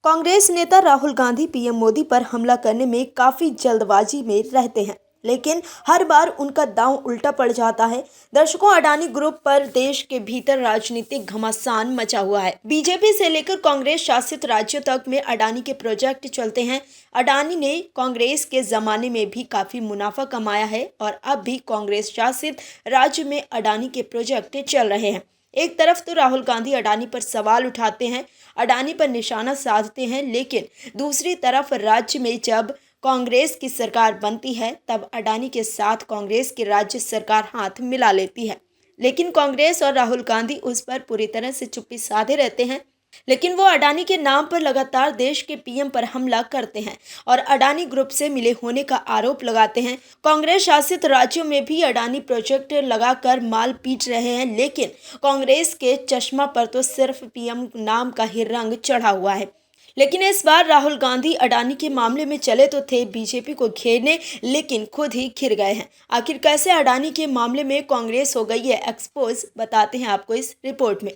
कांग्रेस नेता राहुल गांधी पीएम मोदी पर हमला करने में काफी जल्दबाजी में रहते हैं, लेकिन हर बार उनका दांव उल्टा पड़ जाता है। दर्शकों, अडानी ग्रुप पर देश के भीतर राजनीतिक घमासान मचा हुआ है। बीजेपी से लेकर कांग्रेस शासित राज्यों तक में अडानी के प्रोजेक्ट चलते हैं। अडानी ने कांग्रेस के जमाने में भी काफी मुनाफा कमाया है और अब भी कांग्रेस शासित राज्य में अडानी के प्रोजेक्ट चल रहे हैं। एक तरफ तो राहुल गांधी अडानी पर सवाल उठाते हैं, अडानी पर निशाना साधते हैं, लेकिन दूसरी तरफ राज्य में जब कांग्रेस की सरकार बनती है तब अडानी के साथ कांग्रेस की राज्य सरकार हाथ मिला लेती है। लेकिन कांग्रेस और राहुल गांधी उस पर पूरी तरह से चुप्पी साधे रहते हैं। लेकिन वो अडानी के नाम पर लगातार देश के पीएम पर हमला करते हैं और अडानी ग्रुप से मिले होने का आरोप लगाते हैं। कांग्रेस शासित राज्यों में भी अडानी प्रोजेक्ट लगाकर माल पीट रहे हैं, लेकिन कांग्रेस के चश्मा पर तो सिर्फ पीएम नाम का ही रंग चढ़ा हुआ है। लेकिन इस बार राहुल गांधी अडानी के मामले में चले तो थे बीजेपी को घेरने, लेकिन खुद ही घिर गए हैं। आखिर कैसे अडानी के मामले में कांग्रेस हो गई है एक्सपोज, बताते हैं आपको इस रिपोर्ट में।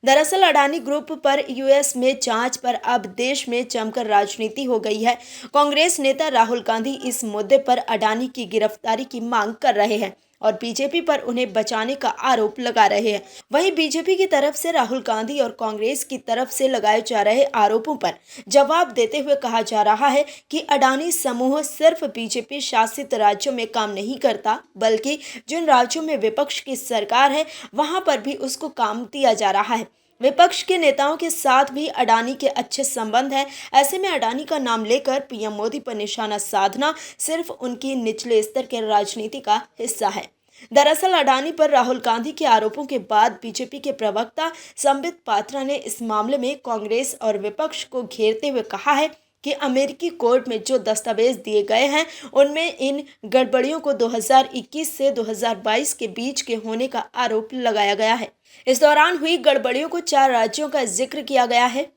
दरअसल अडानी ग्रुप पर यूएस में जांच पर अब देश में जमकर राजनीति हो गई है। कांग्रेस नेता राहुल गांधी इस मुद्दे पर अडानी की गिरफ्तारी की मांग कर रहे हैं और बीजेपी पर उन्हें बचाने का आरोप लगा रहे हैं। वहीं बीजेपी की तरफ से राहुल गांधी और कांग्रेस की तरफ से लगाए जा रहे आरोपों पर जवाब देते हुए कहा जा रहा है कि अडानी समूह सिर्फ बीजेपी शासित राज्यों में काम नहीं करता, बल्कि जिन राज्यों में विपक्ष की सरकार है वहां पर भी उसको काम दिया जा रहा है। विपक्ष के नेताओं के साथ भी अडानी के अच्छे संबंध हैं। ऐसे में अडानी का नाम लेकर पीएम मोदी पर निशाना साधना सिर्फ उनकी निचले स्तर के राजनीति का हिस्सा है। दरअसल अडानी पर राहुल गांधी के आरोपों के बाद बीजेपी के प्रवक्ता संबित पात्रा ने इस मामले में कांग्रेस और विपक्ष को घेरते हुए कहा है कि अमेरिकी कोर्ट में जो दस्तावेज दिए गए हैं उनमें इन गड़बड़ियों को 2021 से 2022 के बीच के होने का आरोप लगाया गया है। इस दौरान हुई गड़बड़ियों को 4 राज्यों का जिक्र किया गया है।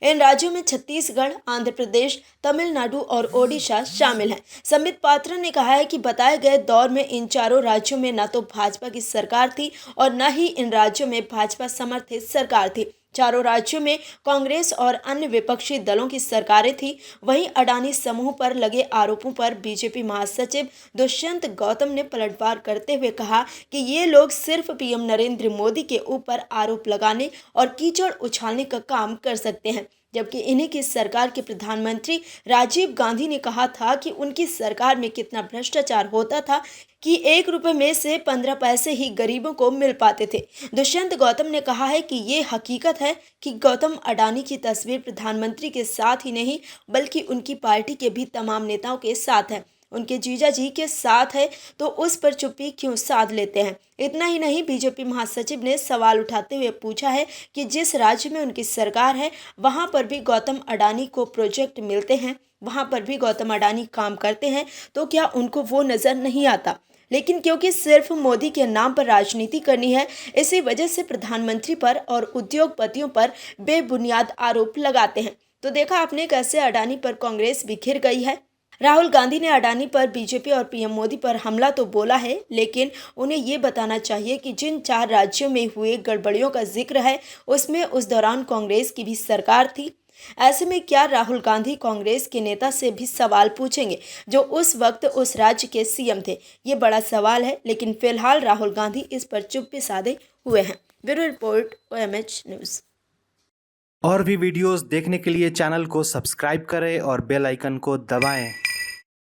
इन राज्यों में छत्तीसगढ़, आंध्र प्रदेश, तमिलनाडु और ओडिशा शामिल हैं। संबित पात्रा ने कहा है कि बताए गए दौर में इन चारों राज्यों में न तो भाजपा की सरकार थी और न ही इन राज्यों में भाजपा समर्थित सरकार थी। चारों राज्यों में कांग्रेस और अन्य विपक्षी दलों की सरकारें थी। वहीं अडानी समूह पर लगे आरोपों पर बीजेपी महासचिव दुष्यंत गौतम ने पलटवार करते हुए कहा कि ये लोग सिर्फ पीएम नरेंद्र मोदी के ऊपर आरोप लगाने और कीचड़ उछालने का काम कर सकते हैं, जबकि इन्हीं की सरकार के प्रधानमंत्री राजीव गांधी ने कहा था कि उनकी सरकार में कितना भ्रष्टाचार होता था कि 1 रुपए में से 15 पैसे ही गरीबों को मिल पाते थे। दुष्यंत गौतम ने कहा है कि ये हकीकत है कि गौतम अडानी की तस्वीर प्रधानमंत्री के साथ ही नहीं बल्कि उनकी पार्टी के भी तमाम नेताओं के साथ है। उनके जीजा जी के साथ है तो उस पर चुप्पी क्यों साध लेते हैं। इतना ही नहीं, बीजेपी महासचिव ने सवाल उठाते हुए पूछा है कि जिस राज्य में उनकी सरकार है वहां पर भी गौतम अडानी को प्रोजेक्ट मिलते हैं, वहां पर भी गौतम अडानी काम करते हैं, तो क्या उनको वो नजर नहीं आता। लेकिन क्योंकि सिर्फ मोदी के नाम पर राजनीति करनी है, इसी वजह से प्रधानमंत्री पर और उद्योगपतियों पर बेबुनियाद आरोप लगाते हैं। तो देखा आपने कैसे अडानी पर कांग्रेस बिखर गई है। राहुल गांधी ने अडानी पर बीजेपी और पीएम मोदी पर हमला तो बोला है, लेकिन उन्हें ये बताना चाहिए कि जिन 4 राज्यों में हुए गड़बड़ियों का जिक्र है उसमें उस दौरान कांग्रेस की भी सरकार थी। ऐसे में क्या राहुल गांधी कांग्रेस के नेता से भी सवाल पूछेंगे जो उस वक्त उस राज्य के सीएम थे? ये बड़ा सवाल है, लेकिन फिलहाल राहुल गांधी इस पर चुप्पी साधे हुए हैं। Bureau report, OMH news. और भी वीडियोस देखने के लिए चैनल को सब्सक्राइब करें और बेल आइकन को दबाएं।